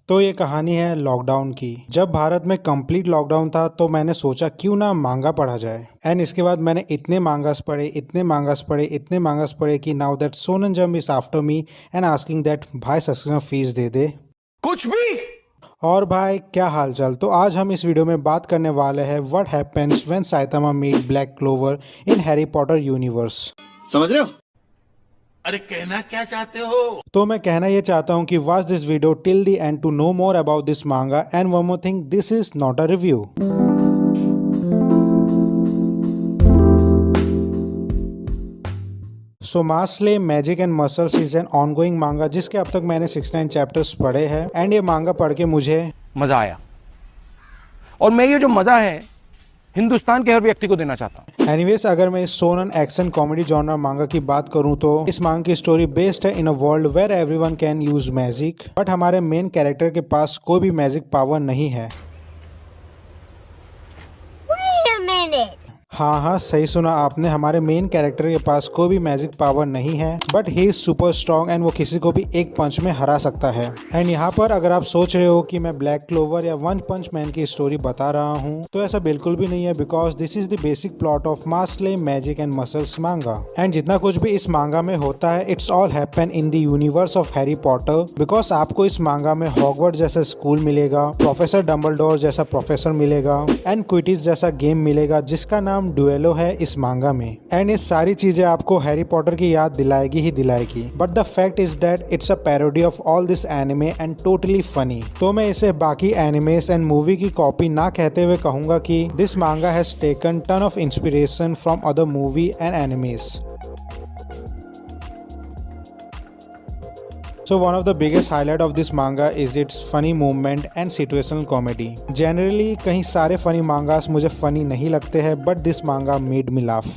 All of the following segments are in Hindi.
तो ये कहानी है लॉकडाउन की। जब भारत में कंप्लीट लॉकडाउन था तो मैंने सोचा क्यों ना मांगा पढ़ा जाए। एंड इसके बाद मैंने इतने मांगास पढ़े कि नाउ दैट सोनन जम is after me and asking that भाई सब्सक्रिप्शन फीस दे दे कुछ भी। और भाई क्या हालचाल। तो आज हम इस वीडियो में बात करने वाले हैं what happens when Saitama meet Black Clover in Harry Potter universe. समझ रहे हो? अरे कहना क्या चाहते हो? तो मैं कहना ये चाहता हूँ कि watch this video till the end to know more about this manga and one more thing, this is not a review. So Mashle magic and muscles is an ongoing manga जिसके अब तक मैंने 69 चैप्टर्स पढ़े हैं एंड ये मांगा पढ़ के मुझे मजा आया और मैं ये जो मजा है हिंदुस्तान के हर व्यक्ति को देना चाहता हूँ। एनीवेज, अगर मैं इस सोनन एक्शन कॉमेडी जॉनर मांगा की बात करूं तो इस मांगा की स्टोरी बेस्ड है in a world where everyone can use magic, but हमारे मेन कैरेक्टर के पास कोई भी मैजिक पावर नहीं है। Wait a minute. हाँ, सही सुना आपने, हमारे मेन कैरेक्टर के पास कोई भी मैजिक पावर नहीं है, but he is super strong and वो किसी को भी एक पंच में हरा सकता है। एंड यहाँ पर अगर आप सोच रहे हो कि मैं ब्लैक क्लोवर या वन पंच मैन की स्टोरी बता रहा हूँ तो ऐसा बिल्कुल भी नहीं है, because this is the basic plot of mass slay magic and muscles मांगा। एंड जितना कुछ भी इस मांगा में होता है it's all happen in the universe of Harry Potter, because आपको इस मांगा में हॉगवर्ट्स जैसा स्कूल मिलेगा, प्रोफेसर डम्बलडोर जैसा प्रोफेसर मिलेगा एंड क्विडिच जैसा गेम मिलेगा जिसका नाम डुएलो है इस मांगा में। एंड ये सारी चीजें आपको हैरी पॉटर की याद दिलाएगी ही दिलाएगी, but the fact is that it's a parody of all this anime and totally funny. तो मैं इसे बाकी एनिमेस एंड मूवी की कॉपी ना कहते हुए कहूंगा कि this manga has taken ton of inspiration from other movie and animes. So one of the biggest highlight of this manga is its funny movement and situational comedy. Generally कहीं सारे funny mangas मुझे funny नहीं लगते हैं, but this manga made me laugh.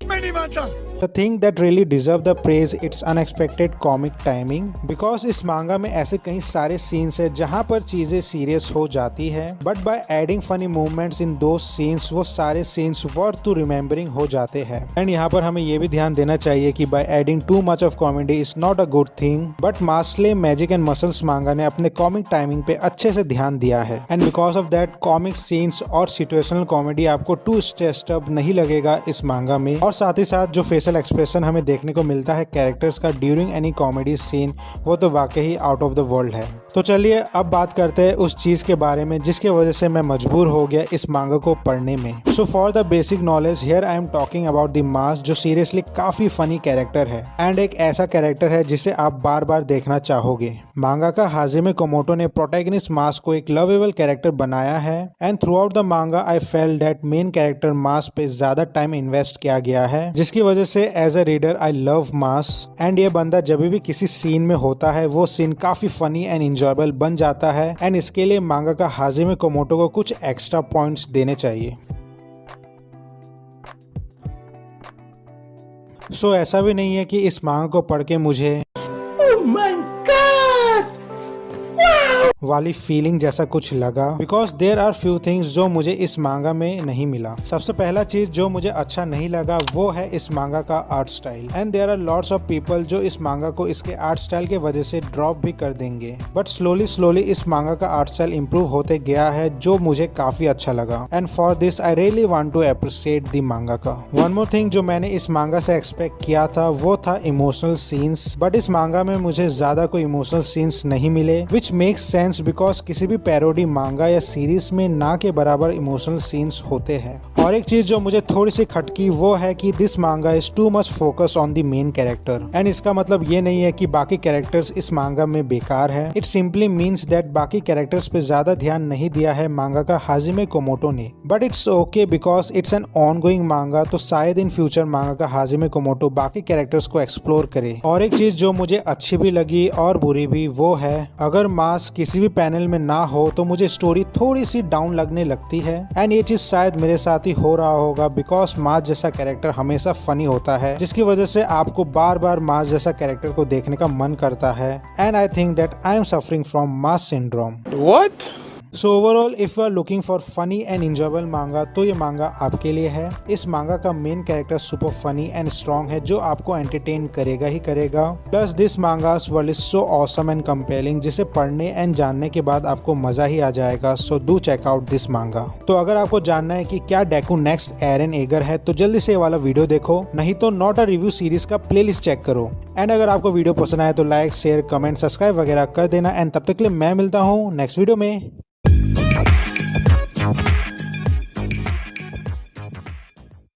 मैं नहीं मानता। The thing that really deserve the praise its unexpected comic timing, because इस मांगा में ऐसे कई सारे सीन्स है जहाँ पर चीजें सीरियस हो जाती है, but by adding funny movements in those scenes वो सारे सीन्स worth to remembering हो जाते हैं। एंड यहाँ पर हमें ये भी ध्यान देना चाहिए कि by adding too much of comedy is not a good thing, but mass slay magic and muscles मांगा ने अपने कॉमिक टाइमिंग पे अच्छे से ध्यान दिया है and because of that comic scenes और सिचुएशनल कॉमेडी आपको टू स्ट्रेस्ड अप नहीं लगेगा इस मांगा में। और साथ ही साथ जो फेशियल एक्सप्रेशन हमें देखने को मिलता है कैरेक्टर्स का ड्यूरिंग एनी कॉमेडी सीन, वो तो वाकई आउट ऑफ द वर्ल्ड है। तो चलिए अब बात करते हैं उस चीज के बारे में जिसके वजह से मैं मजबूर हो गया इस मांगा को पढ़ने में। So for the basic knowledge here I am talking about the mass, जो सीरियसली काफी फनी कैरेक्टर है एंड एक ऐसा कैरेक्टर है जिसे आप बार बार देखना चाहोगे। मांगा का हाजिमे कोमोटो ने प्रोटैगनिस्ट मास को एक लवेबल कैरेक्टर बनाया है and through out the manga I felt that main character Mash पे ज्यादा टाइम इन्वेस्ट किया गया है, जिसकी वजह से as a reader I love mass. And ये बंदा जब भी किसी सीन में होता है वो सीन काफी फनी एंड इंजॉयबल बन जाता है एंड इसके लिए मांगा का हाजिमे कोमोटो को कुछ एक्स्ट्रा पॉइंट्स देने चाहिए। सो ऐसा भी नहीं है कि इस मांगा को पढ़ के मुझे वाली फीलिंग जैसा कुछ लगा, because there are few things जो मुझे इस मांगा में नहीं मिला। सबसे पहला चीज जो मुझे अच्छा नहीं लगा वो है इस मांगा का art style and there are lots of people जो इस मांगा को इसके आर्ट स्टाइल के वजह से ड्रॉप भी कर देंगे, बट स्लोली इस मांगा का आर्ट स्टाइल इम्प्रूव होते गया है जो मुझे काफी अच्छा लगा and for this I really want to appreciate the manga का। वन मोर थिंग जो मैंने इस मांगा से एक्सपेक्ट किया था वो था इमोशनल सीन्स, बट इस मांगा में मुझे ज्यादा कोई इमोशनल सीन्स नहीं मिले, विच मेक्स सेंस बिकॉज किसी भी पैरोडी मांगा या सीरीज में ना के बराबर इमोशनल सीन्स होते हैं। और एक चीज जो मुझे थोड़ी सी खटकी वो है कि दिस मांगा is too much focus on the main character and इसका मतलब ये नहीं है कि बाकी कैरेक्टर्स इस मांगा में बेकार है, इट सिंपली मीन्स दैट बाकी कैरेक्टर्स पे ज्यादा ध्यान नहीं दिया है मांगा का हाजिमे कोमोटो ने, but it's okay because it's an on going मांगा, तो शायद इन फ्यूचर मांगा का हाजिमे कोमोटो बाकी कैरेक्टर्स को एक्सप्लोर करे। और एक चीज जो मुझे अच्छी भी लगी और बुरी भी वो है अगर मास किसी भी पैनल में ना हो तो मुझे स्टोरी थोड़ी सी डाउन लगने लगती है एंड ये चीज शायद मेरे साथ ही हो रहा होगा बिकॉज मास जैसा कैरेक्टर हमेशा फनी होता है जिसकी वजह से आपको बार बार मास जैसा कैरेक्टर को देखने का मन करता है and I think that I am suffering from mass syndrome. What? So overall if you are looking for funny and enjoyable manga तो ये मांगा आपके लिए है। इस मांगा का main character super funny and strong है जो आपको एंटरटेन करेगा ही करेगा। Plus this मांगास world is so awesome and compelling जिसे पढ़ने एंड जानने के बाद आपको मजा ही आ जाएगा। So do check out this manga. तो अगर आपको जानना है कि क्या डेकू नेक्स्ट एरन एगर है तो जल्दी से ये वाला वीडियो देखो, नहीं तो नॉट अ रिव्यू सीरीज का प्लेलिस्ट चेक करो। एंड अगर आपको वीडियो पसंद आए तो लाइक शेयर कमेंट सब्सक्राइब वगैरह कर देना। एंड तब तक के लिए मैं मिलता हूँ नेक्स्ट वीडियो में।